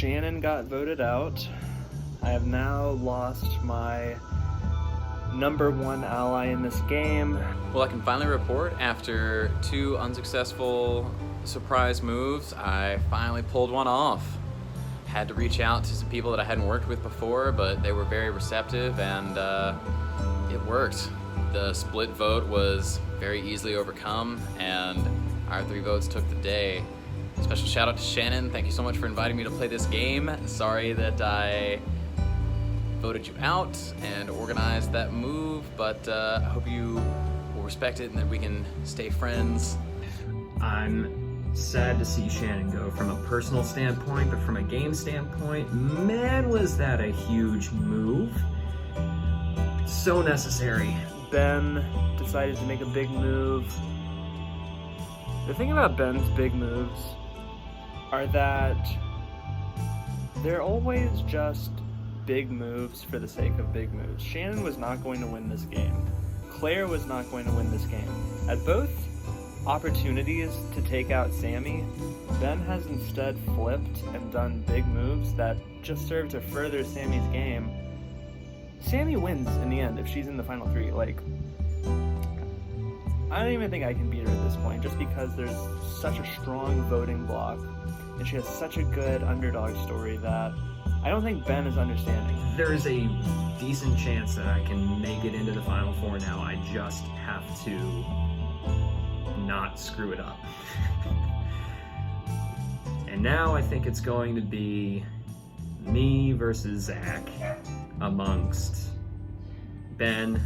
Shannon got voted out. I have now lost my #1 ally in this game. Well, I can finally report after 2 unsuccessful surprise moves, I finally pulled one off. Had to reach out to some people that I hadn't worked with before, but they were very receptive and it worked. The split vote was very easily overcome and our 3 votes took the day. Special shout out to Shannon. Thank you so much for inviting me to play this game. Sorry that I voted you out and organized that move, but I hope you will respect it and that we can stay friends. I'm sad to see Shannon go from a personal standpoint, but from a game standpoint, man, was that a huge move. So necessary. Ben decided to make a big move. The thing about Ben's big moves are that they're always just big moves for the sake of big moves. Shannon was not going to win this game. Claire was not going to win this game. At both opportunities to take out Sammy, Ben has instead flipped and done big moves that just serve to further Sammy's game. Sammy wins in the end if she's in the final 3. Like, I don't even think I can beat her at this point, just because there's such a strong voting block and she has such a good underdog story that I don't think Ben is understanding. There's a decent chance that I can make it into the Final Four now. I just have to not screw it up. And now I think it's going to be me versus Zach amongst Ben,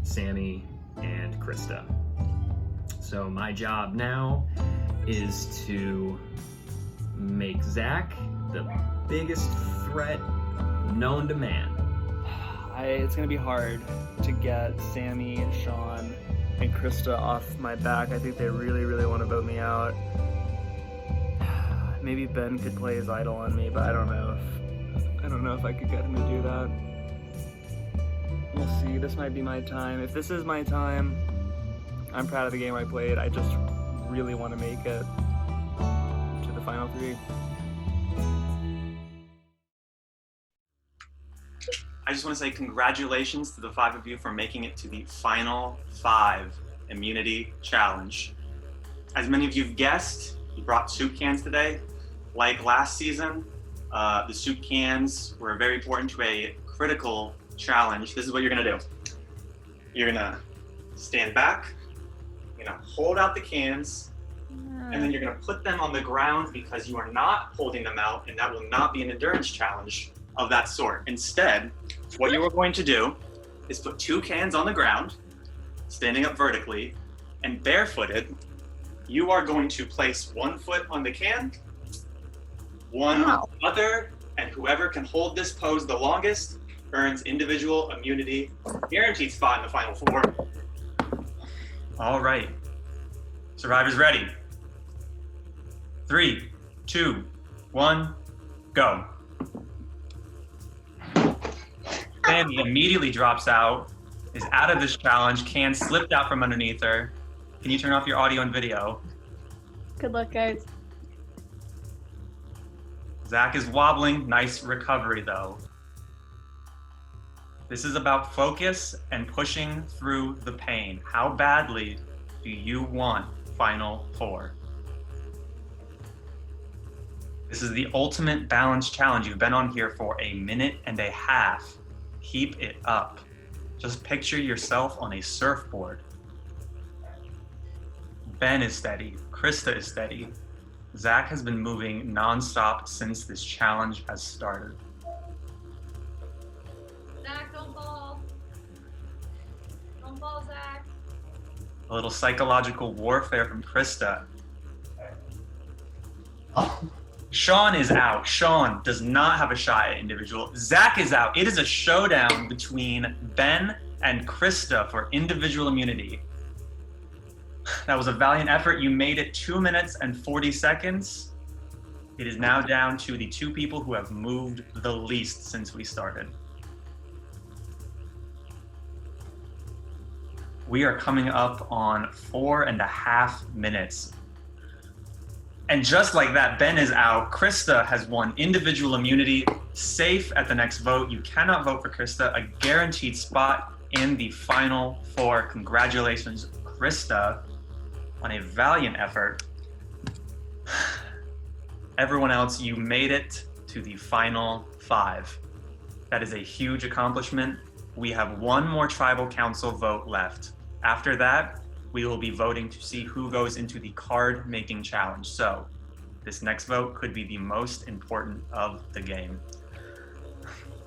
Sammy, and Krista. So my job now is to make Zach the biggest threat known to man. It's gonna be hard to get Sammy, Sean, and Krista off my back. I think they really, really want to vote me out. Maybe Ben could play his idol on me, but I don't know if I could get him to do that. We'll see. This might be my time. If this is my time, I'm proud of the game I played. I just really want to make it to the final 3. I just want to say congratulations to the 5 of you for making it to the final 5 immunity challenge. As many of you've guessed, you brought soup cans today. Like last season, the soup cans were very important to a critical challenge. This is what you're gonna do. You're gonna stand back, you're gonna hold out the cans, and then you're gonna put them on the ground because you are not holding them out, and that will not be an endurance challenge of that sort. Instead, what you are going to do is put 2 cans on the ground, standing up vertically, and barefooted, you are going to place 1 foot on the can, 1 on the other, and whoever can hold this pose the longest earns individual immunity, guaranteed spot in the final 4. All right, survivors ready? 3, 2, 1, go. Sammy immediately drops out, is out of this challenge, can slipped out from underneath her. Can you turn off your audio and video? Good luck, guys. Zach is wobbling, nice recovery though. This is about focus and pushing through the pain. How badly do you want Final 4? This is the ultimate balance challenge. You've been on here for 1.5 minutes. Keep it up. Just picture yourself on a surfboard. Ben is steady, Krista is steady. Zach has been moving nonstop since this challenge has started. Zach, don't fall. Don't fall, Zach. A little psychological warfare from Krista. Sean is out. Sean does not have a shot at individual. Zach is out. It is a showdown between Ben and Krista for individual immunity. That was a valiant effort. You made it 2 minutes and 40 seconds. It is now down to the 2 people who have moved the least since we started. We are coming up on 4.5 minutes. And just like that, Ben is out. Krista has won individual immunity, safe at the next vote. You cannot vote for Krista. A guaranteed spot in the final four. Congratulations, Krista, on a valiant effort. Everyone else, you made it to the final five. That is a huge accomplishment. We have one more tribal council vote left. After that, we will be voting to see who goes into the card making challenge. So this next vote could be the most important of the game.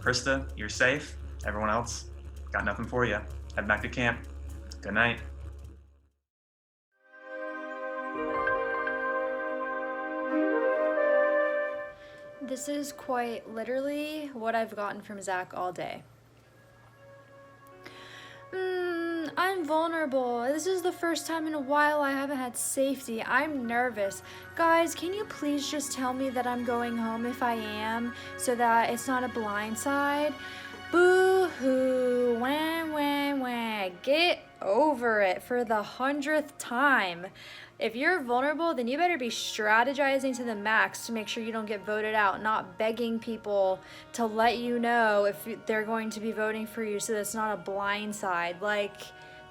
Krista, you're safe. Everyone else, got nothing for you. Head back to camp. Good night. This is quite literally what I've gotten from Zach all day. I'm vulnerable. This is the first time in a while I haven't had safety. I'm nervous. Guys, can you please just tell me that I'm going home if I am, so that it's not a blindside? Boo-hoo, wah, wah, wah. Get over it for the 100th time. If you're vulnerable, then you better be strategizing to the max to make sure you don't get voted out, not begging people to let you know if they're going to be voting for you so that it's not a blindside. Like,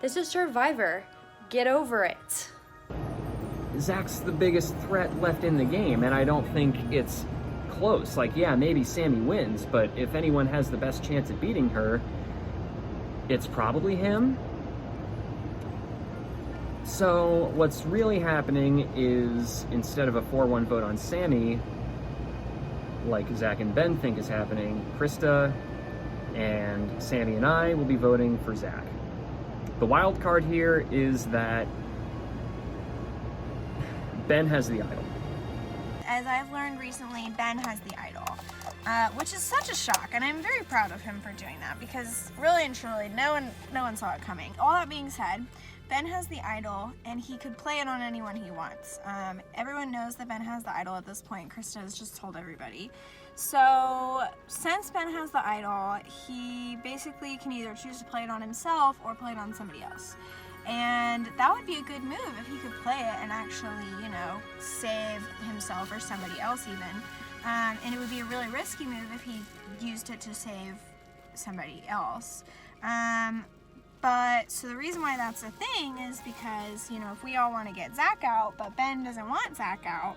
this is Survivor. Get over it. Zach's the biggest threat left in the game, and I don't think it's close. Like, yeah, maybe Sammy wins, but if anyone has the best chance at beating her, it's probably him. So what's really happening is, instead of a 4-1 vote on Sammy, like Zach and Ben think is happening, Krista and Sammy and I will be voting for Zach. The wild card here is that Ben has the idol. As I've learned recently, Ben has the idol, which is such a shock, and I'm very proud of him for doing that, because really and truly, no one saw it coming. All that being said, Ben has the idol, and he could play it on anyone he wants. Everyone knows that Ben has the idol at this point. Krista has just told everybody. So since Ben has the idol, he basically can either choose to play it on himself or play it on somebody else. And that would be a good move if he could play it and actually, you know, save himself or somebody else even. And it would be a really risky move if he used it to save somebody else. But so the reason why that's a thing is because, you know, if we all want to get Zach out, but Ben doesn't want Zach out,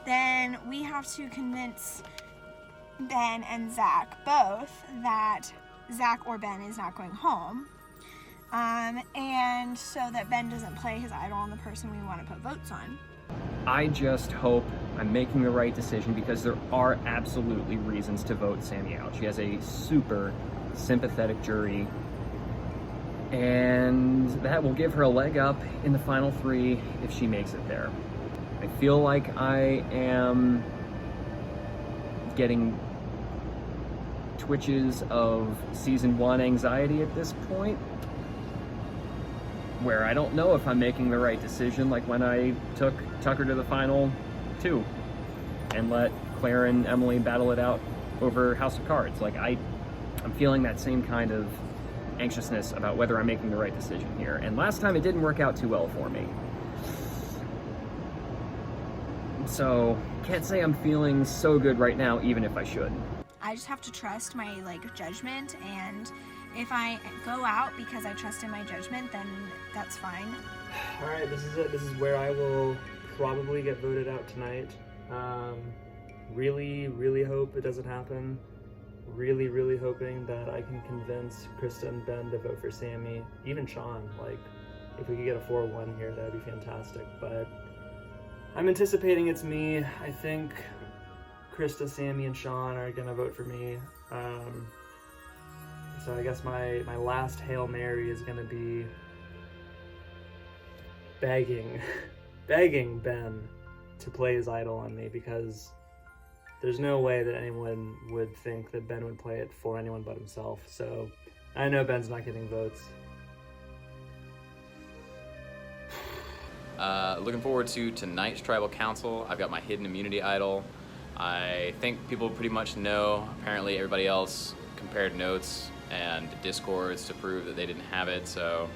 then we have to convince Ben and Zach both that Zach or Ben is not going home. And so that Ben doesn't play his idol on the person we want to put votes on. I just hope I'm making the right decision, because there are absolutely reasons to vote Sammy out. She has a super sympathetic jury, and that will give her a leg up in the final three if she makes it there. I feel like I am getting twitches of season 1 anxiety at this point, where I don't know if I'm making the right decision, like when I took Tucker to the final 2 and let Claire and Emily battle it out over House of Cards. Like, I'm feeling that same kind of anxiousness about whether I'm making the right decision here. And last time it didn't work out too well for me. So, can't say I'm feeling so good right now, even if I should. I just have to trust my judgment, and if I go out because I trust in my judgment, then that's fine. Alright, this is it. This is where I will probably get voted out tonight. Really hope it doesn't happen. Really hoping that I can convince Krista and Ben to vote for Sammy. Even Sean. Like, if we could get a 4-1 here, that would be fantastic. But I'm anticipating it's me. I think Krista, Sammy, and Sean are gonna vote for me. So I guess my last Hail Mary is gonna be begging Ben to play his idol on me, because there's no way that anyone would think that Ben would play it for anyone but himself. So I know Ben's not getting votes. Looking forward to tonight's Tribal Council. I've got my hidden immunity idol. I think people pretty much know. Apparently everybody else compared notes and discords to prove that they didn't have it, so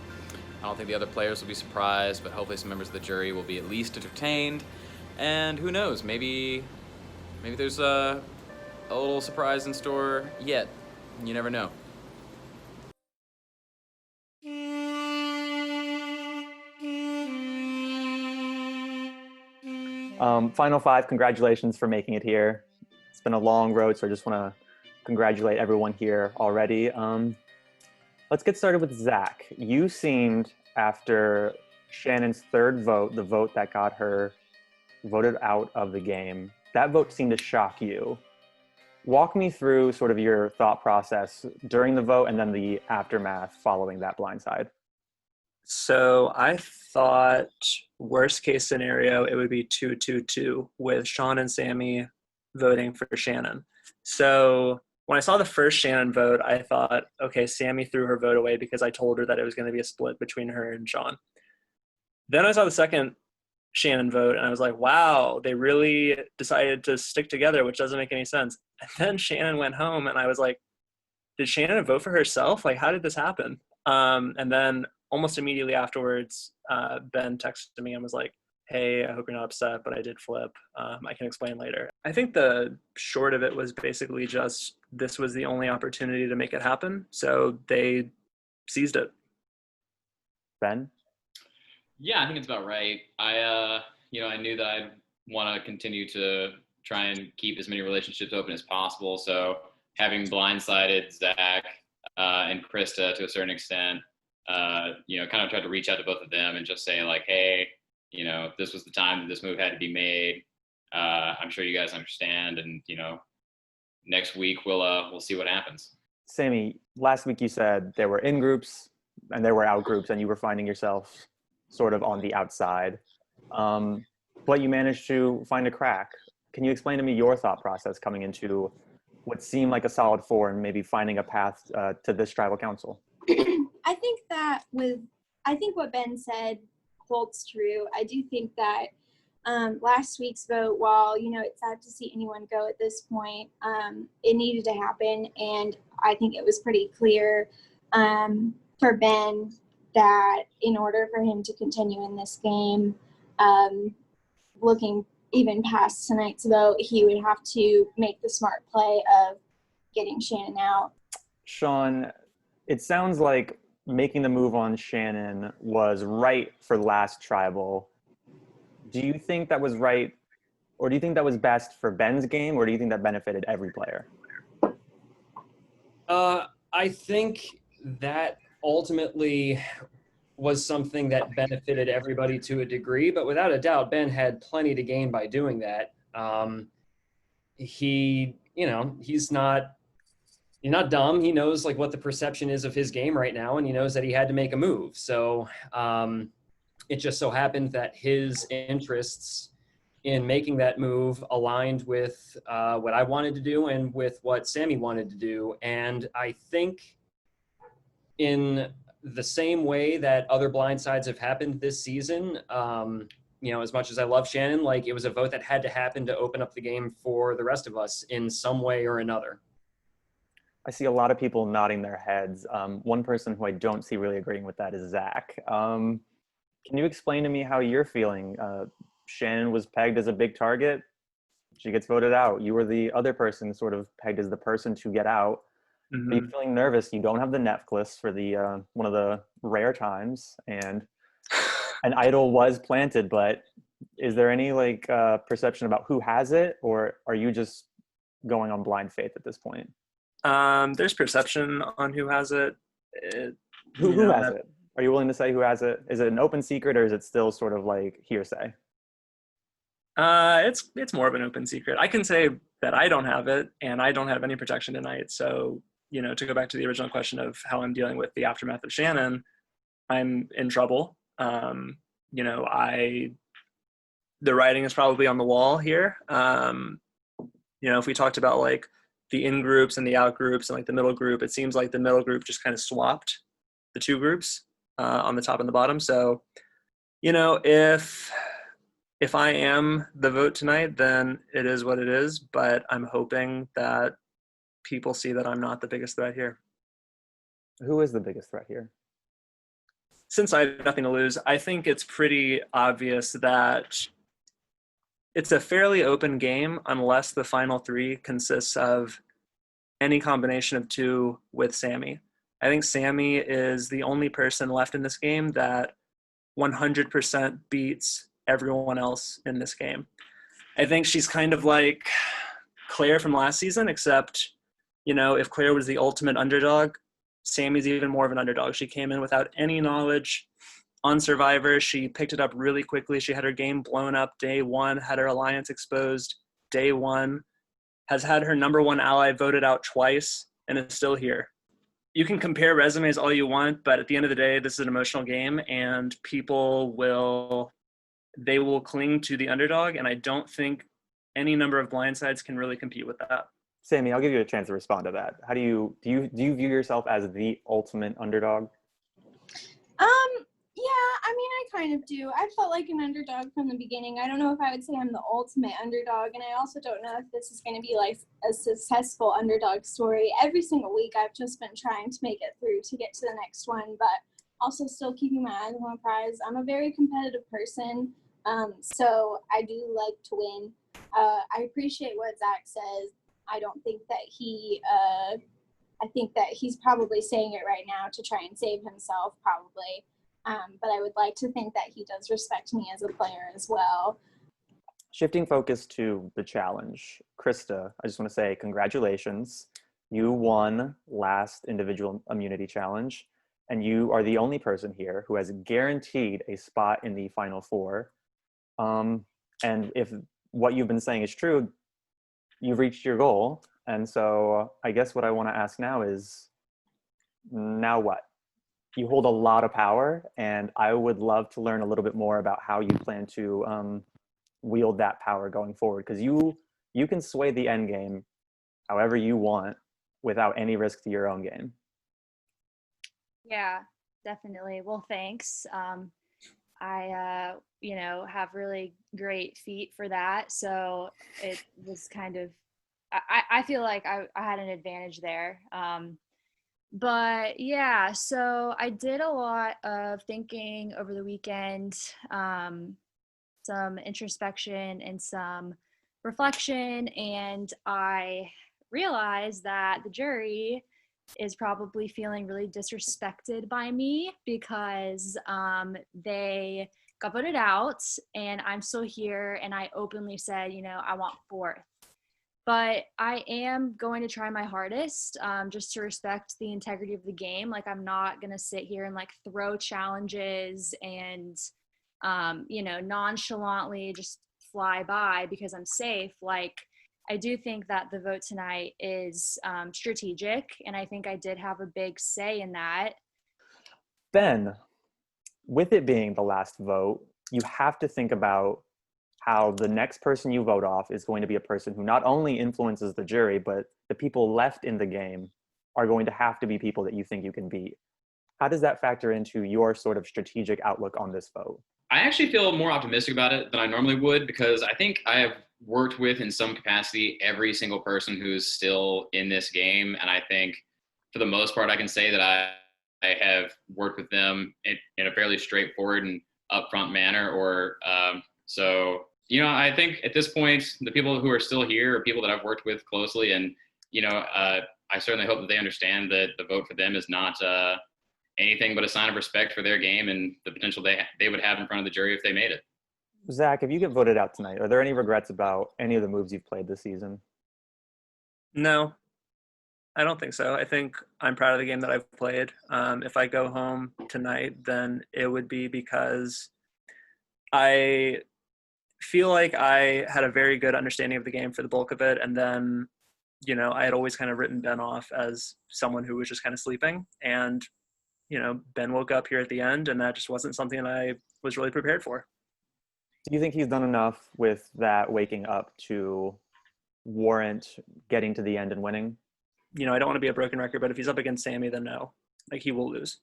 I don't think the other players will be surprised, but hopefully some members of the jury will be at least entertained. And who knows, maybe there's a little surprise in store yet. You never know. Final five, congratulations for making it here. It's been a long road, so I just want to congratulate everyone here already. Let's get started with Zach. You seemed, after Shannon's third vote, the vote that got her voted out of the game, that vote seemed to shock you. Walk me through sort of your thought process during the vote and then the aftermath following that blindside. So I thought worst case scenario, it would be 2-2-2 with Sean and Sammy voting for Shannon. So when I saw the first Shannon vote, I thought, okay, Sammy threw her vote away because I told her that it was going to be a split between her and Sean. Then I saw the second Shannon vote and I was like, wow, they really decided to stick together, which doesn't make any sense. And then Shannon went home and I was like, did Shannon vote for herself? Like, how did this happen? And then almost immediately afterwards, Ben texted me and was like, hey, I hope you're not upset, but I did flip. I can explain later. I think the short of it was basically just this was the only opportunity to make it happen. So they seized it. Ben? Yeah, I think it's about right. I knew that I'd want to continue to try and keep as many relationships open as possible. So having blindsided Zach and Krista to a certain extent, kind of tried to reach out to both of them and just say like, hey, this was the time that this move had to be made. I'm sure you guys understand, and next week we'll see what happens. Sammy, last week you said there were in groups and there were out groups, and you were finding yourself sort of on the outside. But you managed to find a crack. Can you explain to me your thought process coming into what seemed like a solid four and maybe finding a path to this tribal council? I think what Ben said holds true. I do think that last week's vote, while it's sad to see anyone go at this point, it needed to happen, and I think it was pretty clear for Ben that in order for him to continue in this game, looking even past tonight's vote, he would have to make the smart play of getting Shannon out. Sean, it sounds like making the move on Shannon was right for last tribal. Do you think that was right, or do you think that was best for Ben's game, or do you think that benefited every player? I think that ultimately was something that benefited everybody to a degree, but without a doubt, Ben had plenty to gain by doing that. He's not dumb. He knows like what the perception is of his game right now, and he knows that he had to make a move. So it just so happened that his interests in making that move aligned with what I wanted to do and with what Sammy wanted to do. And I think in the same way that other blindsides have happened this season, as much as I love Shannon, like it was a vote that had to happen to open up the game for the rest of us in some way or another. I see a lot of people nodding their heads. One person who I don't see really agreeing with that is Zach. Can you explain to me how you're feeling? Shannon was pegged as a big target. She gets voted out. You were the other person sort of pegged as the person to get out. Mm-hmm. Are you feeling nervous? You don't have the necklace for the one of the rare times, and an idol was planted, but is there any perception about who has it, or are you just going on blind faith at this point? There's perception on who has it. Who has it? Are you willing to say who has it? Is it an open secret, or is it still sort of like hearsay? It's more of an open secret. I can say that I don't have it, and I don't have any protection tonight. So, to go back to the original question of how I'm dealing with the aftermath of Shannon, I'm in trouble. The writing is probably on the wall here. If we talked about like the in groups and the out groups and like the middle group, it seems like the middle group just kind of swapped the two groups on the top and the bottom. So, if I am the vote tonight, then it is what it is, but I'm hoping that people see that I'm not the biggest threat here. Who is the biggest threat here? Since I have nothing to lose, I think it's pretty obvious that it's a fairly open game unless the final three consists of any combination of two with Sammy. I think Sammy is the only person left in this game that 100% beats everyone else in this game. I think she's kind of like Claire from last season, except, if Claire was the ultimate underdog, Sammy's even more of an underdog. She came in without any knowledge on Survivor. She picked it up really quickly. She had her game blown up day one, had her alliance exposed day one, has had her number one ally voted out twice, and is still here. You can compare resumes all you want, but at the end of the day, this is an emotional game, and people will cling to the underdog, and I don't think any number of blindsides can really compete with that. Sammy, I'll give you a chance to respond to that. How do you view yourself as the ultimate underdog? Yeah, I mean, I kind of do. I felt like an underdog from the beginning. I don't know if I would say I'm the ultimate underdog, and I also don't know if this is going to be like a successful underdog story. Every single week, I've just been trying to make it through to get to the next one, but also still keeping my eyes on the prize. I'm a very competitive person, so I do like to win. I appreciate what Zach says. I don't think that I think that he's probably saying it right now to try and save himself, probably. But I would like to think that he does respect me as a player as well. Shifting focus to the challenge. Krista, I just want to say congratulations. You won last individual immunity challenge, and you are the only person here who has guaranteed a spot in the final four. And if what you've been saying is true, you've reached your goal. And so I guess what I want to ask now is, now what? You hold a lot of power, and I would love to learn a little bit more about how you plan to wield that power going forward, because you can sway the end game however you want without any risk to your own game. Yeah, definitely. Well, thanks. I have really great feet for that, so it was kind of, I feel like I had an advantage there. But yeah, so I did a lot of thinking over the weekend, some introspection and some reflection, and I realized that the jury is probably feeling really disrespected by me because they got voted out and I'm still here, and I openly said, I want fourth. But I am going to try my hardest, just to respect the integrity of the game. Like, I'm not going to sit here and like throw challenges and, nonchalantly just fly by because I'm safe. Like, I do think that the vote tonight is strategic, and I think I did have a big say in that. Ben, with it being the last vote, you have to think about how the next person you vote off is going to be a person who not only influences the jury, but the people left in the game are going to have to be people that you think you can beat. How does that factor into your sort of strategic outlook on this vote? I actually feel more optimistic about it than I normally would, because I think I have worked with, in some capacity, every single person who's still in this game. And I think for the most part, I can say that I have worked with them in a fairly straightforward and upfront manner. I think at this point, the people who are still here are people that I've worked with closely. And, I certainly hope that they understand that the vote for them is not anything but a sign of respect for their game and the potential they would have in front of the jury if they made it. Zach, if you get voted out tonight, are there any regrets about any of the moves you've played this season? No, I don't think so. I think I'm proud of the game that I've played. If I go home tonight, then it would be because I feel like I had a very good understanding of the game for the bulk of it. And then, I had always kind of written Ben off as someone who was just kind of sleeping. And, Ben woke up here at the end, and that just wasn't something that I was really prepared for. Do you think he's done enough with that waking up to warrant getting to the end and winning? I don't want to be a broken record, but if he's up against Sammy, then no. Like, he will lose.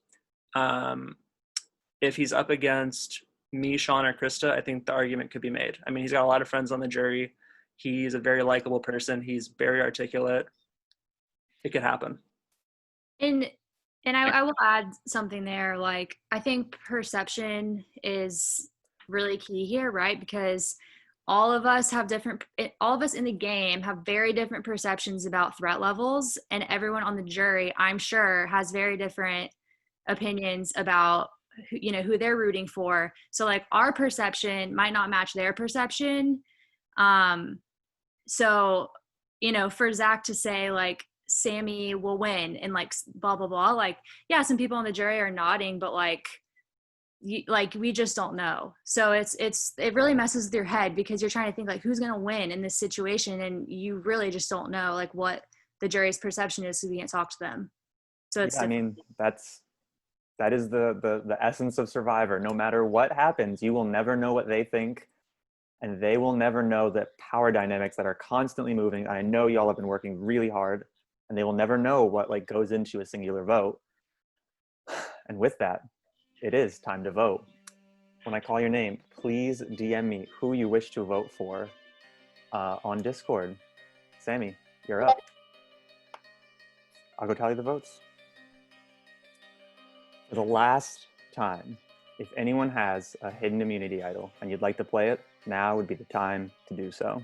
If he's up against me, Sean, or Krista, I think the argument could be made. I mean, he's got a lot of friends on the jury. He's a very likable person. He's very articulate. It could happen. And I will add something there. Like, I think perception is really key here, right? Because all of us in the game have very different perceptions about threat levels, and everyone on the jury, I'm sure, has very different opinions about who they're rooting for. So like our perception might not match their perception. So for Zach to say like Sammy will win and like blah blah blah, like yeah, some people on the jury are nodding, but like we just don't know. So it really messes with your head because you're trying to think like who's going to win in this situation, and you really just don't know like what the jury's perception is, so we can't talk to them. So it's I mean, that is the essence of Survivor. No matter what happens, you will never know what they think, and they will never know the power dynamics that are constantly moving. I know y'all have been working really hard, and they will never know what like goes into a singular vote. And with that, it is time to vote. When I call your name, please DM me who you wish to vote for on Discord. Sammy, you're up. I'll go tally the votes. For the last time, if anyone has a hidden immunity idol and you'd like to play it, now would be the time to do so.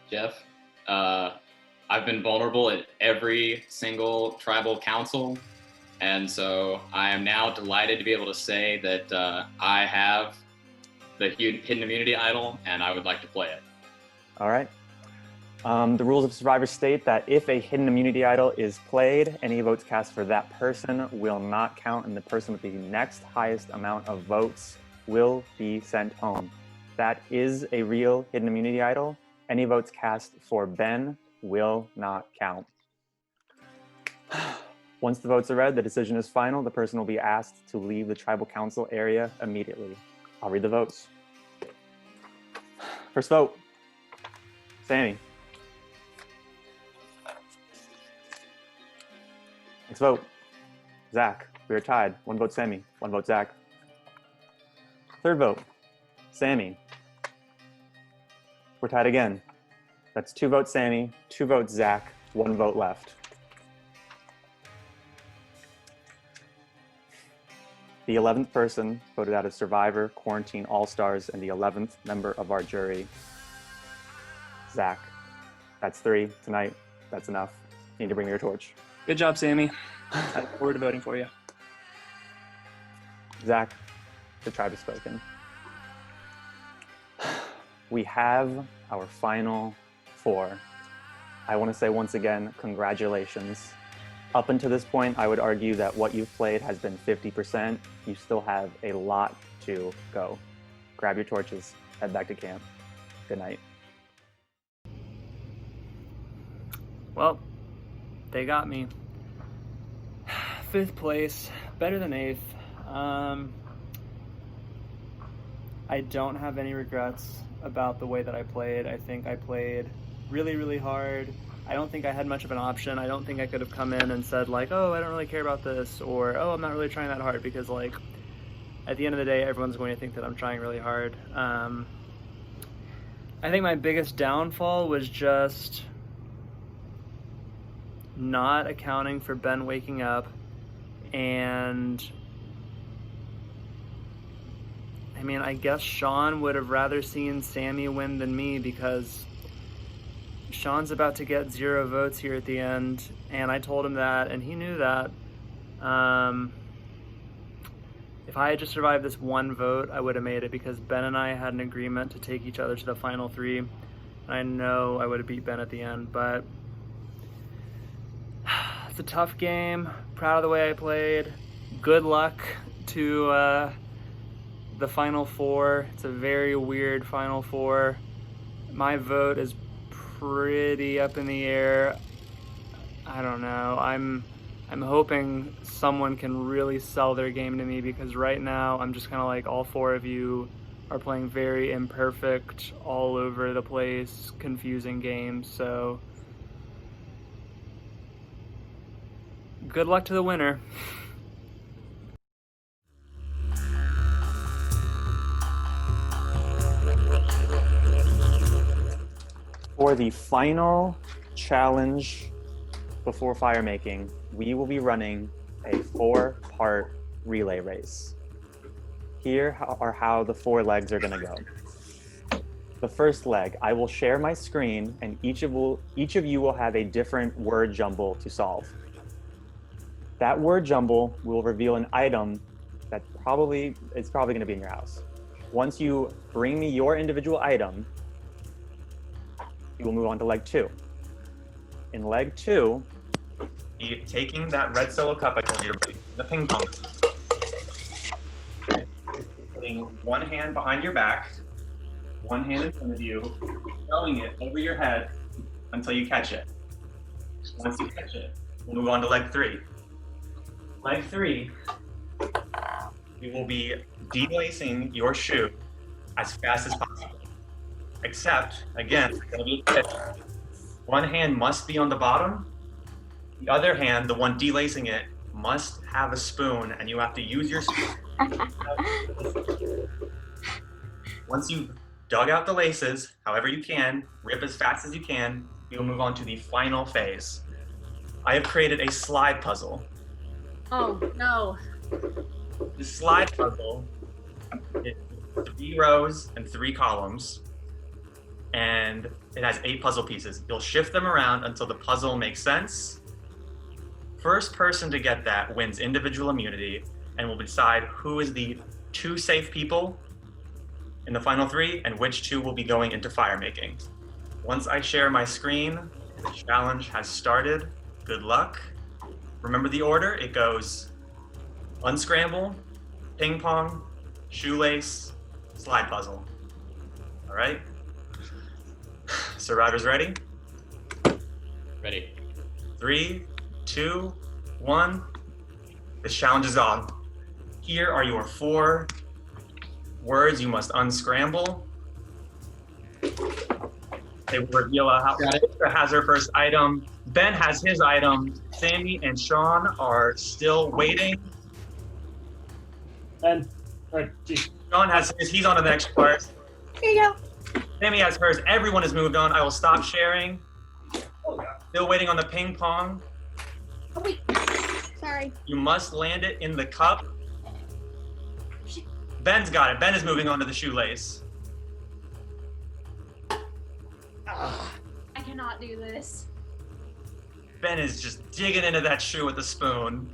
Jeff, I've been vulnerable at every single tribal council, and so I am now delighted to be able to say that I have the hidden immunity idol, and I would like to play it. All right. The rules of Survivor state that if a hidden immunity idol is played, any votes cast for that person will not count, and the person with the next highest amount of votes will be sent home. That is a real hidden immunity idol. Any votes cast for Ben will not count. Once the votes are read, the decision is final. The person will be asked to leave the tribal council area immediately. I'll read the votes. First vote, Sammy. Next vote, Zach. We are tied. 1 vote Sammy, 1 vote Zach. Third vote, Sammy. We're tied again. That's 2 votes Sammy, 2 votes Zach, 1 vote left. The 11th person voted out of Survivor, Quarantine All-Stars, and the 11th member of our jury, Zach. That's 3 tonight. That's enough. You need to bring me your torch. Good job, Sammy. I look forward to voting for you. Zach, the tribe has spoken. We have our final 4. I want to say once again, congratulations. Up until this point, I would argue that what you've played has been 50%. You still have a lot to go. Grab your torches, head back to camp. Good night. Well, they got me. 5th place, better than 8th. I don't have any regrets about the way that I played. I think I played really, really hard. I don't think I had much of an option. I don't think I could have come in and said like, oh, I don't really care about this, or oh, I'm not really trying that hard, because like at the end of the day, everyone's going to think that I'm trying really hard. I think my biggest downfall was just not accounting for Ben waking up, and I mean, I guess Sean would have rather seen Sammy win than me, because Sean's about to get 0 votes here at the end, and I told him that, and he knew that. If I had just survived this 1 vote, I would have made it, because Ben and I had an agreement to take each other to the final 3, and I know I would have beat Ben at the end, but it's a tough game. Proud of the way I played. Good luck to the final 4. It's a very weird final 4. My vote is pretty up in the air. I don't know. I'm hoping someone can really sell their game to me, because right now I'm just kind of like, all 4 of you are playing very imperfect, all over the place, confusing games. So good luck to the winner. For the final challenge before fire making, we will be running a 4-part relay race. Here are how the 4 legs are going to go. The first leg, I will share my screen, and each of you will have a different word jumble to solve. That word jumble will reveal an item that is probably going to be in your house. Once you bring me your individual item, you will move on to leg 2. In leg 2, You're taking that red solo cup I told you to bring, the ping pong. Putting one hand behind your back, one hand in front of you, throwing it over your head until you catch it. Once you catch it, we'll move on to leg 3. Leg 3, we will be delacing your shoe as fast as possible. Except, again, it's gonna be a trick. One hand must be on the bottom. The other hand, the one delacing it, must have a spoon, and you have to use your spoon. Once you've dug out the laces, however you can, rip as fast as you can, you'll move on to the final phase. I have created a slide puzzle. Oh, no. The slide puzzle is 3 rows and 3 columns, and it has 8 puzzle pieces. You'll shift them around until the puzzle makes sense. First person to get that wins individual immunity, and will decide who is the 2 safe people in the final 3 and which 2 will be going into fire making. Once I share my screen, the challenge has started. Good luck. Remember the order, it goes unscramble, ping pong, shoelace, slide puzzle. All right? Survivors ready? Ready. 3, 2, 1. This challenge is on. Here are your 4 words you must unscramble. They will reveal how Krista has her first item. Ben has his item. Sammy and Sean are still waiting. Ben, Sean has his. He's on to the next part. Here you go. Sammy has hers. Everyone has moved on. I will stop sharing. Still waiting on the ping pong. Oh, wait. Sorry. You must land it in the cup. Ben's got it. Ben is moving on to the shoelace. I cannot do this. Ben is just digging into that shoe with a spoon.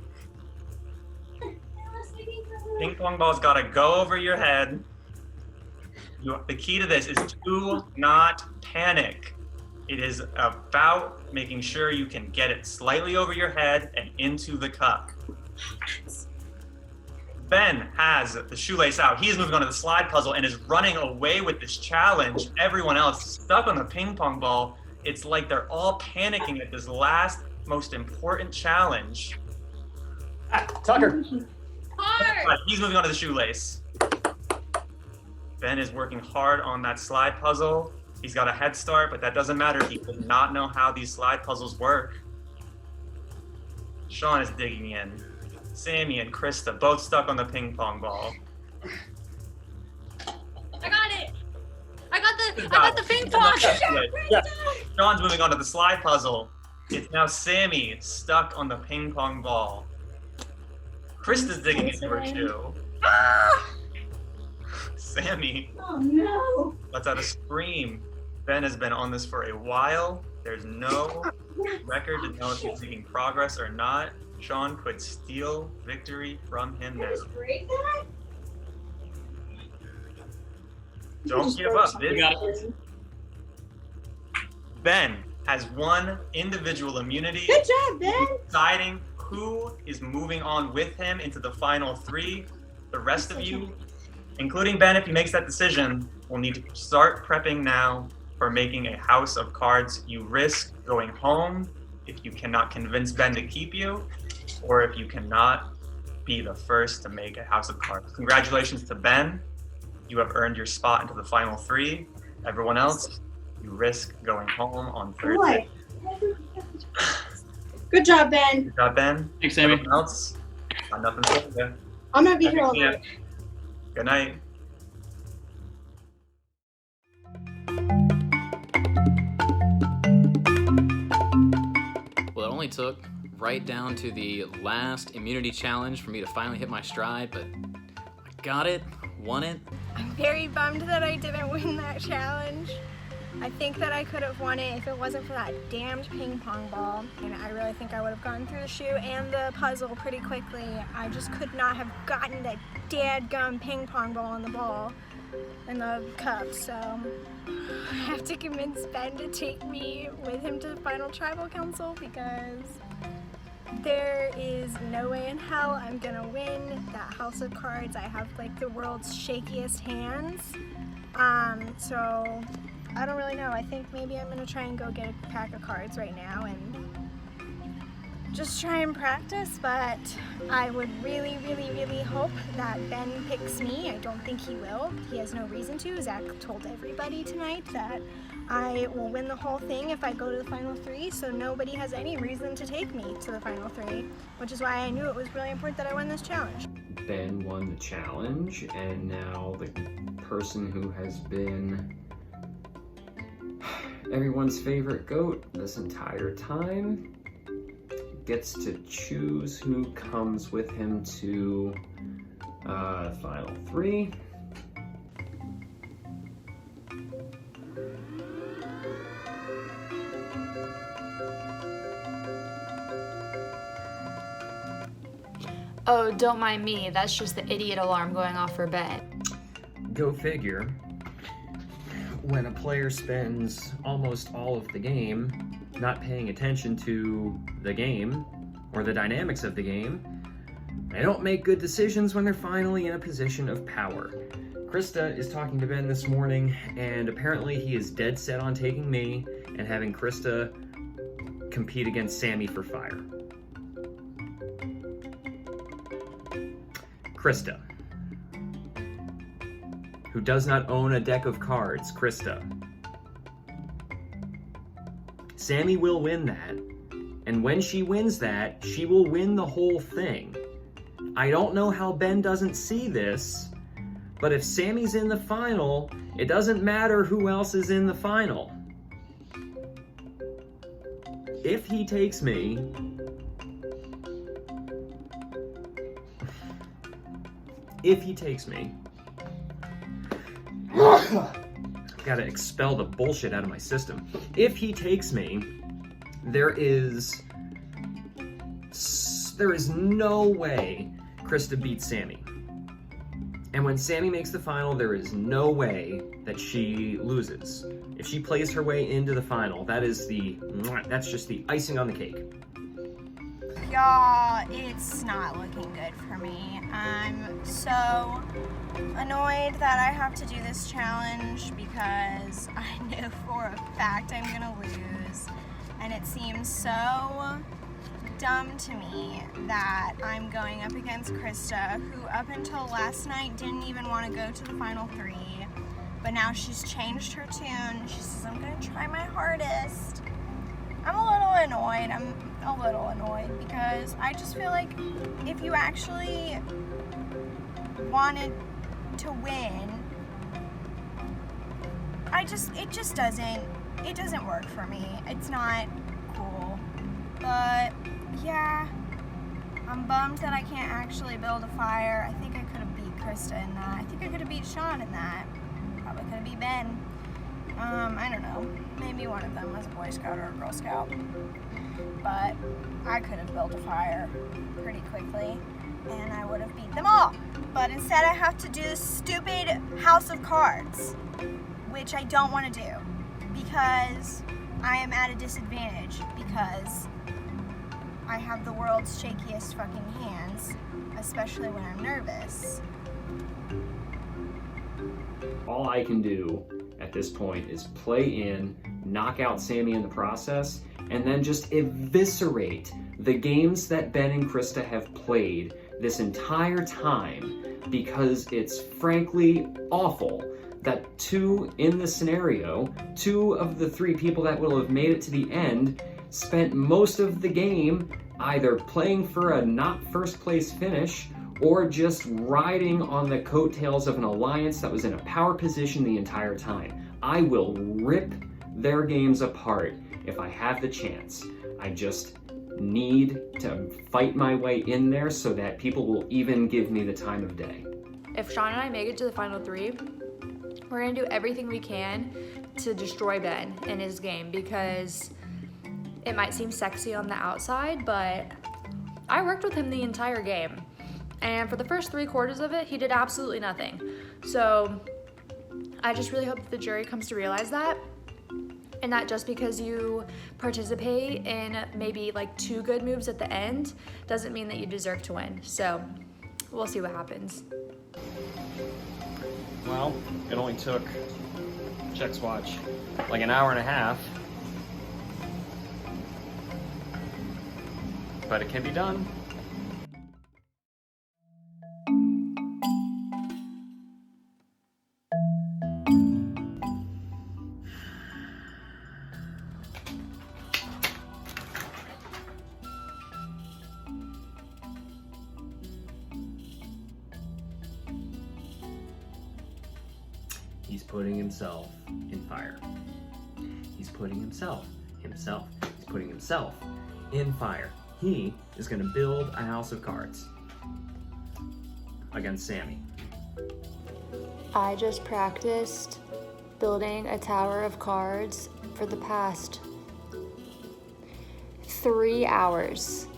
Ping pong ball's gotta go over your head. The key to this is do not panic. It is about making sure you can get it slightly over your head and into the cup. Ben has the shoelace out. He is moving on to the slide puzzle and is running away with this challenge. Everyone else is stuck on the ping pong ball. It's like they're all panicking at this last, most important challenge. Tucker. Hard! He's moving on to the shoelace. Ben is working hard on that slide puzzle. He's got a head start, but that doesn't matter. He does not know how these slide puzzles work. Sean is digging in. Sammy and Krista both stuck on the ping pong ball. I got it! I got the ping pong! Yeah. Sean's moving on to the slide puzzle. It's now Sammy stuck on the ping pong ball. Krista's digging into her shoe. Sammy Oh no. lets out a scream. Ben has been on this for a while. There's no record to know if he's making progress or not. Sean could steal victory from him now. Don't give up. Ben has 1 individual immunity. Good job, Ben. Deciding who is moving on with him into the final 3. The rest of you, including Ben, if he makes that decision, will need to start prepping now for making a house of cards. You risk going home if you cannot convince Ben to keep you, or if you cannot be the first to make a house of cards. Congratulations to Ben. You have earned your spot into the final 3. Everyone else, you risk going home on Thursday. Good job, Ben. Good job, Ben. Thanks, Sammy. Everyone else, got nothing for you. I'm gonna be here all night. Good night. Well, it only took right down to the last immunity challenge for me to finally hit my stride, but I got it, won it. I'm very bummed that I didn't win that challenge. I think that I could have won it if it wasn't for that damned ping pong ball. And I really think I would have gotten through the shoe and the puzzle pretty quickly. I just could not have gotten that dadgum ping pong ball in the ball in the cup. So I have to convince Ben to take me with him to the final tribal council because there is no way in hell I'm gonna win that house of cards. I have like the world's shakiest hands. So I don't really know. I think maybe I'm gonna try and go get a pack of cards right now and just try and practice, but I would really, really, really hope that Ben picks me. I don't think he will. He has no reason to. Zach told everybody tonight that I will win the whole thing if I go to the final 3, so nobody has any reason to take me to the final 3, which is why I knew it was really important that I win this challenge. Ben won the challenge, and now the person who has been everyone's favorite goat this entire time gets to choose who comes with him to final 3. Oh, don't mind me. That's just the idiot alarm going off for Ben. Go figure. When a player spends almost all of the game not paying attention to the game or the dynamics of the game, they don't make good decisions when they're finally in a position of power. Krista is talking to Ben this morning, and apparently he is dead set on taking me and having Krista compete against Sammy for fire. Krista, who does not own a deck of cards. Krista. Sammy will win that, and when she wins that, she will win the whole thing. I don't know how Ben doesn't see this, but if Sammy's in the final, it doesn't matter who else is in the final. If he takes me, gotta expel the bullshit out of my system. If he takes me, there is no way Krista beats Sammy. And when Sammy makes the final, there is no way that she loses. If she plays her way into the final, that's just the icing on the cake. Y'all, it's not looking good for me. I'm so annoyed that I have to do this challenge because I know for a fact I'm gonna lose. And it seems so dumb to me that I'm going up against Krista, who up until last night didn't even want to go to the final 3. But now she's changed her tune. She says, I'm gonna try my hardest. I'm a little annoyed because I just feel like if you actually wanted to win, it doesn't work for me. It's not cool. But yeah, I'm bummed that I can't actually build a fire. I think I could have beat Krista in that. I think I could have beat Sean in that. Probably could have beat Ben. I don't know. Maybe one of them was a Boy Scout or a Girl Scout. But I could have built a fire pretty quickly and I would have beat them all. But instead I have to do this stupid house of cards, which I don't want to do because I am at a disadvantage because I have the world's shakiest fucking hands, especially when I'm nervous. All I can do at this point is play in, knock out Sammy in the process, and then just eviscerate the games that Ben and Krista have played this entire time, because it's frankly awful that in this scenario, 2 of the 3 people that will have made it to the end spent most of the game either playing for a not first place finish or just riding on the coattails of an alliance that was in a power position the entire time. I will rip their games apart if I have the chance. I just need to fight my way in there so that people will even give me the time of day. if Sean and I make it to the final 3, we're gonna do everything we can to destroy Ben in his game, because it might seem sexy on the outside, but I worked with him the entire game. And for the first 3/4 of it, he did absolutely nothing. So I just really hope that the jury comes to realize that, and that just because you participate in maybe like 2 good moves at the end doesn't mean that you deserve to win. So we'll see what happens. Well, it only took, check's watch, like an hour and a half. But it can be done. He's putting himself in fire. He's putting himself he's putting himself in fire. He is going to build a house of cards against Sammy. I just practiced building a tower of cards for the past 3 hours.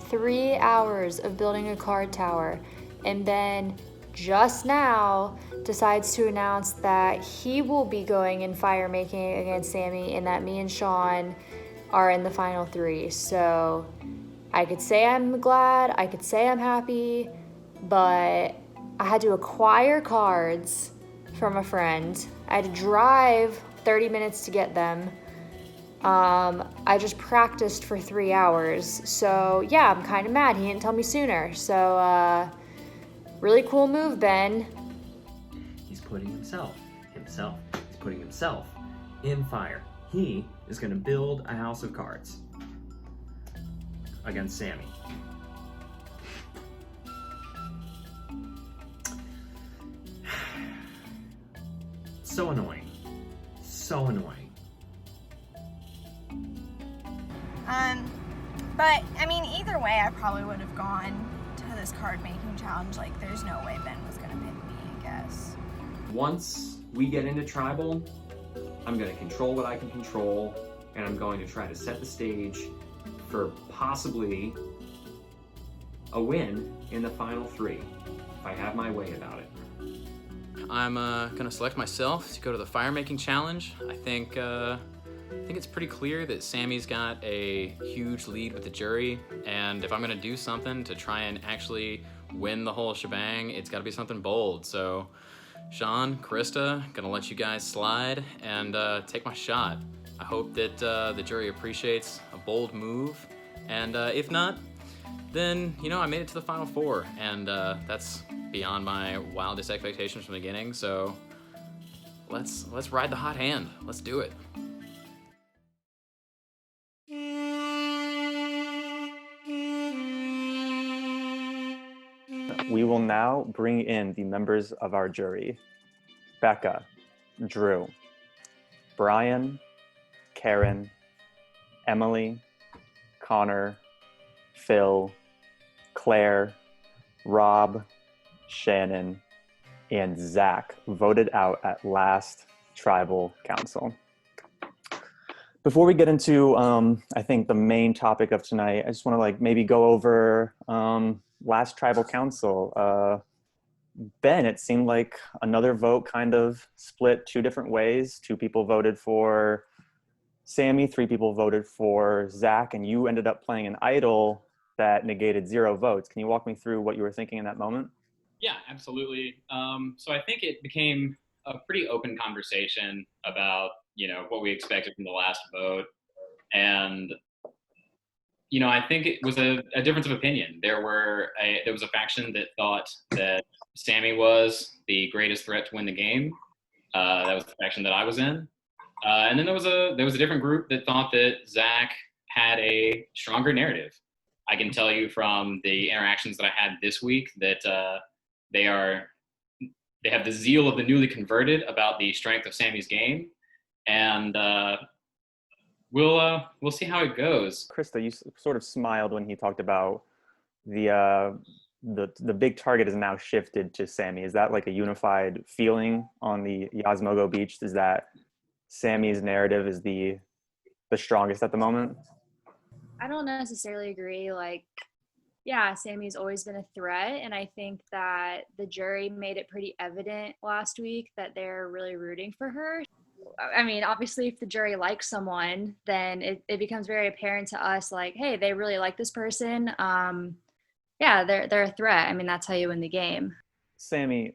3 hours of building a card tower, and then just now decides to announce that he will be going in fire making against Sammy, and that me and Sean are in the final 3. So I could say I'm glad, I could say I'm happy, but I had to acquire cards from a friend. I had to drive 30 minutes to get them. I just practiced for 3 hours. So yeah, I'm kind of mad he didn't tell me sooner. So really cool move, Ben. He's putting himself, he's putting himself in fire. He is going to build a house of cards against Sammy. So annoying. So annoying. But I mean, either way, I probably would have gone to this card making challenge. Like, there's no way Ben was gonna pick me, I guess. Once we get into tribal, I'm going to control what I can control, and I'm going to try to set the stage for possibly a win in the final 3, if I have my way about it. I'm gonna select myself to go to the fire making challenge. I think it's pretty clear that Sammy's got a huge lead with the jury, and if I'm gonna do something to try and actually win the whole shebang, it's gotta be something bold. So Sean, Krista, gonna let you guys slide and take my shot. I hope that the jury appreciates a bold move, and if not, then, you know, I made it to the final 4, and that's beyond my wildest expectations from the beginning, so let's ride the hot hand. Let's do it. We will now bring in the members of our jury. Becca, Drew, Brian, Karen, Emily, Connor, Phil, Claire, Rob, Shannon, and Zach voted out at last tribal council. Before we get into, I think, the main topic of tonight, I just want to maybe go over last tribal council. Ben, it seemed like another vote kind of split 2 different ways. 2 people voted for Sammy, 3 people voted for Zach, and you ended up playing an idol that negated 0 votes. Can you walk me through what you were thinking in that moment? Yeah, absolutely. So I think it became a pretty open conversation about, you know, what we expected from the last vote. And, you know, I think it was a difference of opinion. There was a faction that thought that Sammy was the greatest threat to win the game. That was the faction that I was in. And then there was a different group that thought that Zach had a stronger narrative. I can tell you from the interactions that I had this week that they have the zeal of the newly converted about the strength of Sammy's game, and we'll see how it goes. Krista, you sort of smiled when he talked about the the big target is now shifted to Sammy. Is that like a unified feeling on the Yasmogo Beach? Is that Sammy's narrative is the strongest at the moment? I don't necessarily agree. Like, yeah, Sammy's always been a threat, and I think that the jury made it pretty evident last week that they're really rooting for her. I mean, obviously, if the jury likes someone, then it becomes very apparent to us, like, hey, they really like this person. Yeah, they're a threat. I mean, that's how you win the game. Sammy,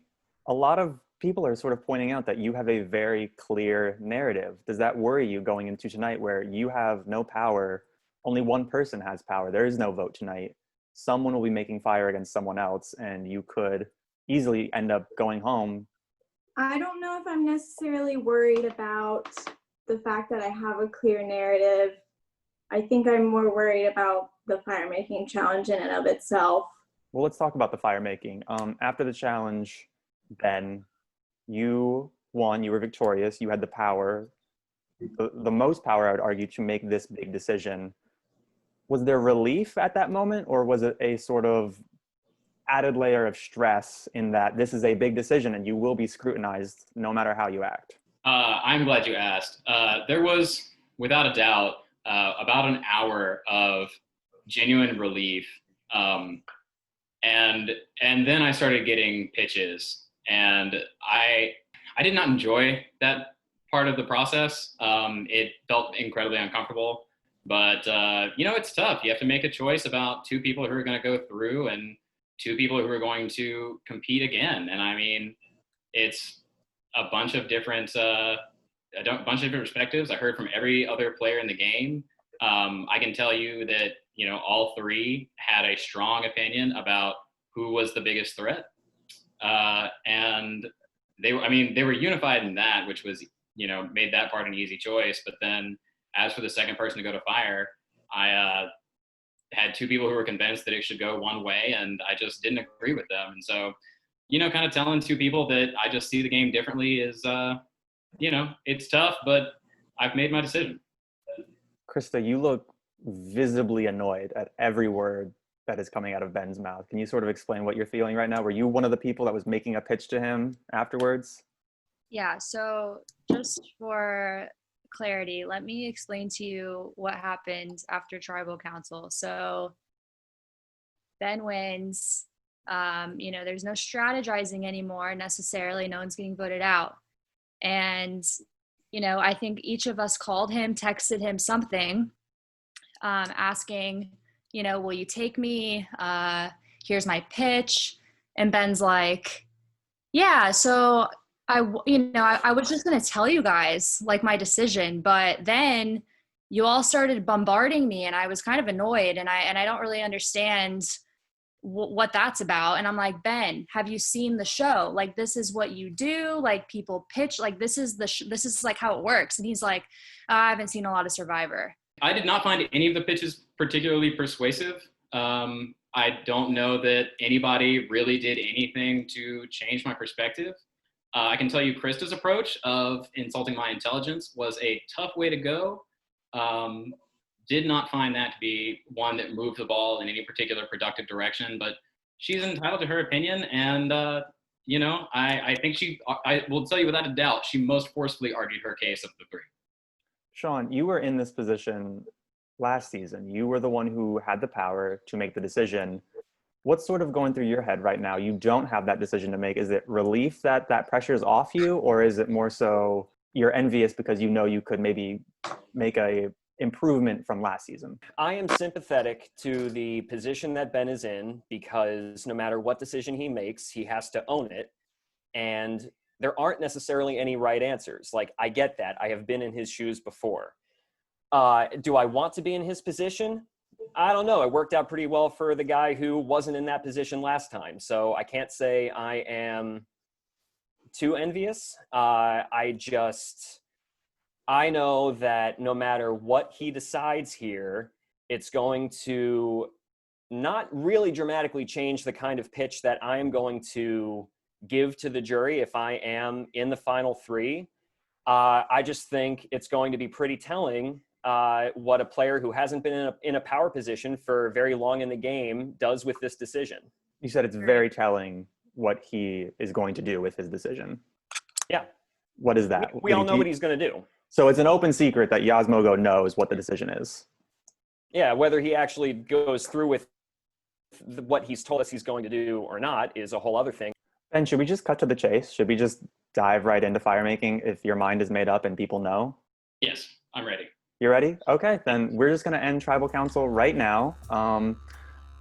a lot of people are sort of pointing out that you have a very clear narrative. Does that worry you going into tonight where you have no power? Only one person has power. There is no vote tonight. Someone will be making fire against someone else, and you could easily end up going home. I don't know if I'm necessarily worried about the fact that I have a clear narrative. I think I'm more worried about the fire making challenge in and of itself. Well, let's talk about the fire making. After the challenge, Ben, you won. You were victorious. You had the power, the most power, I would argue, to make this big decision. Was there relief at that moment, or was it a sort of added layer of stress in that this is a big decision and you will be scrutinized no matter how you act? I'm glad you asked. There was, without a doubt, about an hour of genuine relief. And then I started getting pitches, and I did not enjoy that part of the process. It felt incredibly uncomfortable, but it's tough. You have to make a choice about two people who are going to go through and two people who are going to compete again. And I mean, it's a bunch of different perspectives. I heard from every other player in the game. I can tell you that, all three had a strong opinion about who was the biggest threat. And they were unified in that, which was, made that part an easy choice. But then as for the second person to go to fire, I had two people who were convinced that it should go one way, and I just didn't agree with them. And so, kind of telling two people that I just see the game differently is, it's tough, but I've made my decision. Krista, you look visibly annoyed at every word that is coming out of Ben's mouth. Can you sort of explain what you're feeling right now? Were you one of the people that was making a pitch to him afterwards? Yeah, so just for clarity, let me explain to you what happened after tribal council. So Ben wins. There's no strategizing anymore necessarily. No one's getting voted out. And, I think each of us called him, texted him something, asking, will you take me? Here's my pitch. And Ben's like, yeah, so I was just going to tell you guys like my decision, but then you all started bombarding me and I was kind of annoyed, and I don't really understand what that's about. And I'm like, Ben, have you seen the show? Like, this is what you do. Like, people pitch, like, this is like how it works. And he's like, I haven't seen a lot of Survivor. I did not find any of the pitches particularly persuasive. I don't know that anybody really did anything to change my perspective. I can tell you Krista's approach of insulting my intelligence was a tough way to go. Did not find that to be one that moved the ball in any particular productive direction, but she's entitled to her opinion. And, I think I will tell you without a doubt, she most forcefully argued her case of the three. Sean, you were in this position last season. You were the one who had the power to make the decision. What's sort of going through your head right now? You don't have that decision to make. Is it relief that that pressure is off you, or is it more so you're envious because you could maybe make a improvement from last season? I am sympathetic to the position that Ben is in, because no matter what decision he makes, he has to own it. And there aren't necessarily any right answers. Like, I get that. I have been in his shoes before. Do I want to be in his position? I don't know. It worked out pretty well for the guy who wasn't in that position last time. So I can't say I am too envious. I know that no matter what he decides here, it's going to not really dramatically change the kind of pitch that I'm going to give to the jury if I am in the final three. I just think it's going to be pretty telling what a player who hasn't been in a power position for very long in the game does with this decision. You said it's very telling what he is going to do with his decision. Yeah. What is that? We all know what he's going to do. So it's an open secret that Yasmogo knows what the decision is. Yeah, whether he actually goes through with what he's told us he's going to do or not is a whole other thing. Ben, should we just cut to the chase? Should we just dive right into fire making if your mind is made up and people know? Yes, I'm ready. You ready? Okay, then we're just going to end Tribal Council right now.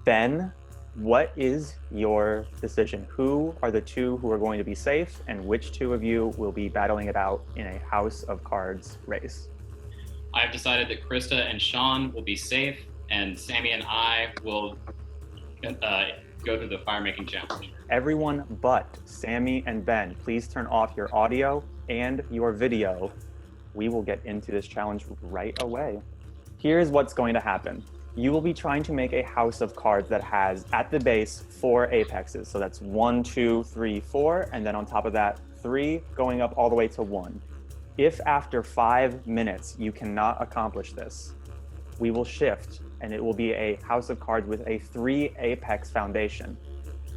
Ben, what is your decision? Who are the two who are going to be safe, and which two of you will be battling it out in a House of Cards race? I've decided that Krista and Sean will be safe, and Sammy and I will go through the fire making challenge. Everyone but Sammy and Ben, please turn off your audio and your video. We will get into this challenge right away. Here's what's going to happen. You will be trying to make a house of cards that has, at the base, 4 apexes. So that's 1, 2, 3, 4, and then on top of that, 3 going up all the way to 1. If after 5 minutes you cannot accomplish this, we will shift and it will be a house of cards with a 3 apex foundation.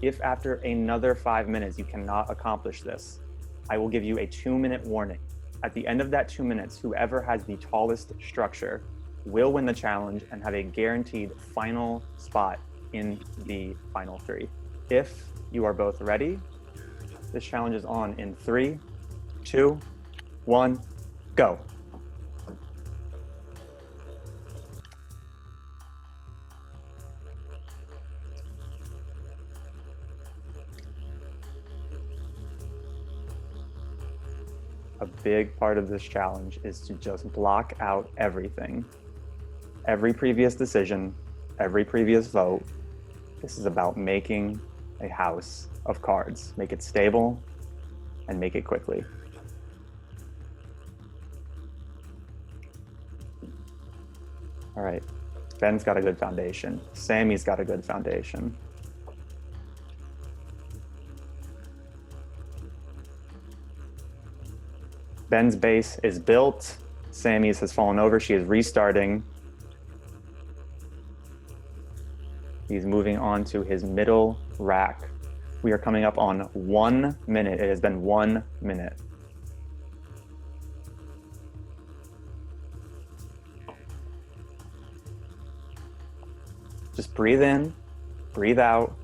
If after another 5 minutes you cannot accomplish this, I will give you a 2-minute warning. At the end of that 2 minutes, whoever has the tallest structure will win the challenge and have a guaranteed final spot in the final 3. If you are both ready, this challenge is on in 3, 2, 1, go. A big part of this challenge is to just block out everything. Every previous decision, every previous vote. This is about making a house of cards. Make it stable and make it quickly. All right, Ben's got a good foundation. Sammy's got a good foundation. Ben's base is built. Sammy's has fallen over. She is restarting. He's moving on to his middle rack. We are coming up on 1 minute. It has been 1 minute. Just breathe in, breathe out.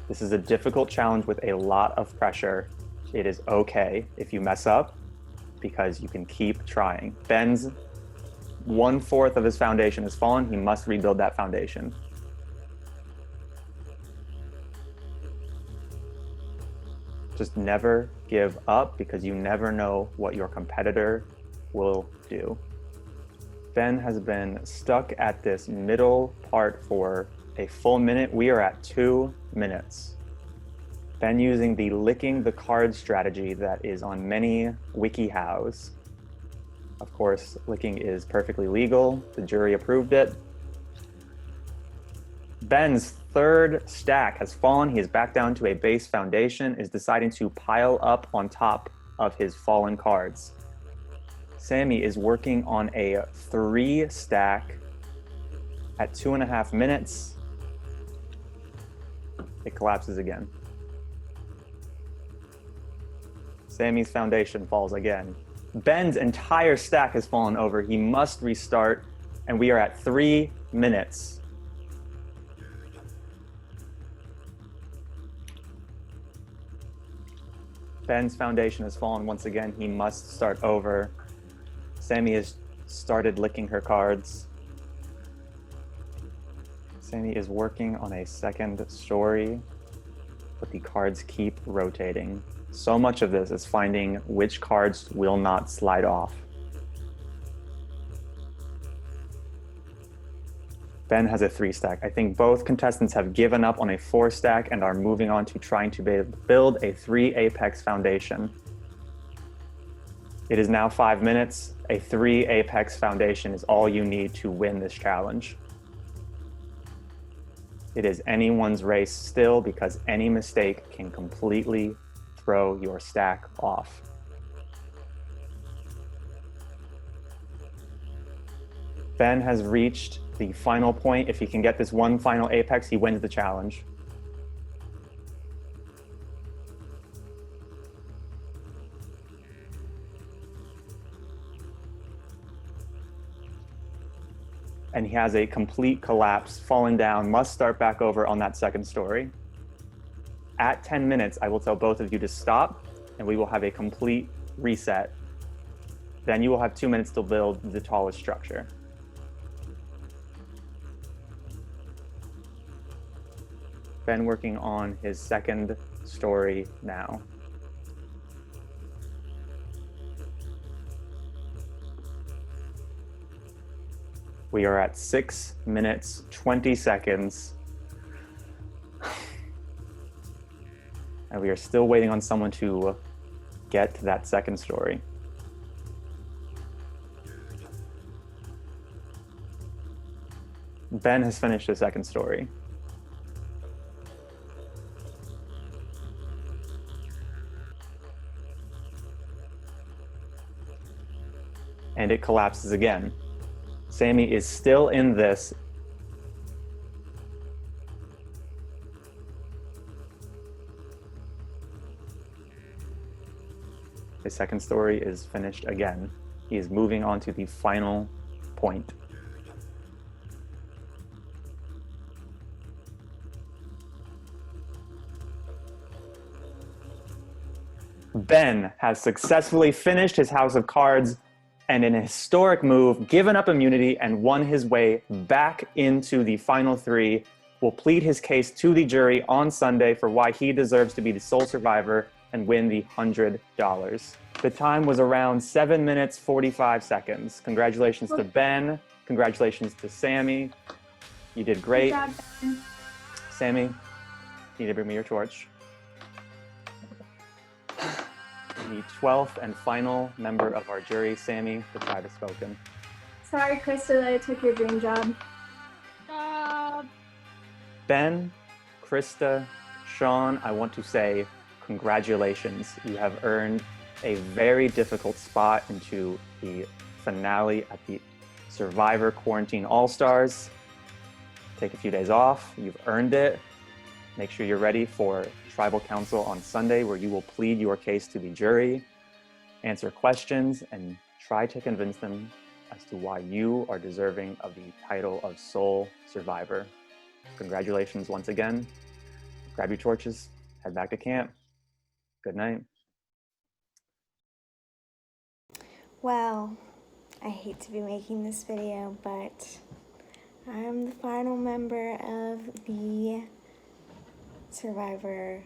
This is a difficult challenge with a lot of pressure. It is okay if you mess up, because you can keep trying. Ben's 1/4 of his foundation has fallen. He must rebuild that foundation. Just never give up, because you never know what your competitor will do. Ben has been stuck at this middle part for a full minute. We are at 2 minutes. Ben using the licking the card strategy that is on many WikiHows. Of course, licking is perfectly legal. The jury approved it. Ben's 3rd stack has fallen. He is back down to a base foundation, is deciding to pile up on top of his fallen cards. Sammy is working on a 3 stack at 2.5 minutes. It collapses again. Sammy's foundation falls again. Ben's entire stack has fallen over. He must restart, and we are at 3 minutes. Ben's foundation has fallen once again. He must start over. Sammy has started licking her cards. Sammy is working on a 2nd story, but the cards keep rotating. So much of this is finding which cards will not slide off. Ben has a 3 stack. I think both contestants have given up on a 4 stack and are moving on to trying to build a 3 apex foundation. It is now 5 minutes. A 3 apex foundation is all you need to win this challenge. It is anyone's race still, because any mistake can completely throw your stack off. Ben has reached the final point. If he can get this one final apex, he wins the challenge. and he has a complete collapse, fallen down, must start back over on that second story. At 10 minutes, I will tell both of you to stop, and we will have a complete reset. Then you will have 2 minutes to build the tallest structure. Ben working on his second story now. We are at 6 minutes, 20 seconds. And we are still waiting on someone to get to that second story. Ben has finished his second story. And it collapses again. Sammy is still in this. His second story is finished again. He is moving on to the final point. Ben has successfully finished his house of cards and in a historic move, given up immunity and won his way back into the final three, will plead his case to the jury on Sunday for why he deserves to be the sole survivor and win the $100. The time was around 7 minutes, 45 seconds. Congratulations to Ben. Congratulations to Sammy. You did great. Good job, Ben. Sammy, you need to bring me your torch. The 12th and final member of our jury, Sammy, the tribe has spoken. Sorry, Krista, that I took your dream job. Ben, Krista, Sean, I want to say congratulations. You have earned a very difficult spot into the finale at the Survivor Quarantine All-Stars. Take a few days off. You've earned it. Make sure you're ready for Tribal Council on Sunday, where you will plead your case to the jury, answer questions, and try to convince them as to why you are deserving of the title of sole survivor. Congratulations once again. Grab your torches, head back to camp. Good night. Well, I hate to be making this video, but I'm the final member of the Survivor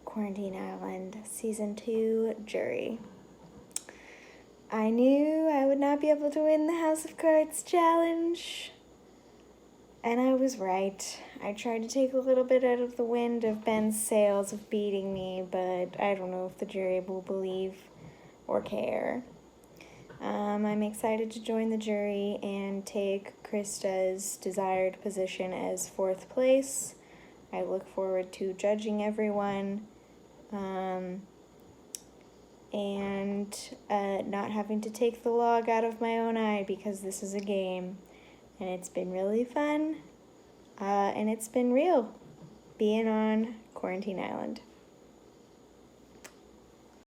Quarantine Island Season 2 jury. I knew I would not be able to win the House of Cards challenge, and I was right. I tried to take a little bit out of the wind of Ben's sails of beating me, but I don't know if the jury will believe or care. I'm excited to join the jury and take Krista's desired position as 4th place. I look forward to judging everyone and not having to take the log out of my own eye, because this is a game and it's been really fun and it's been real being on Quarantine Island.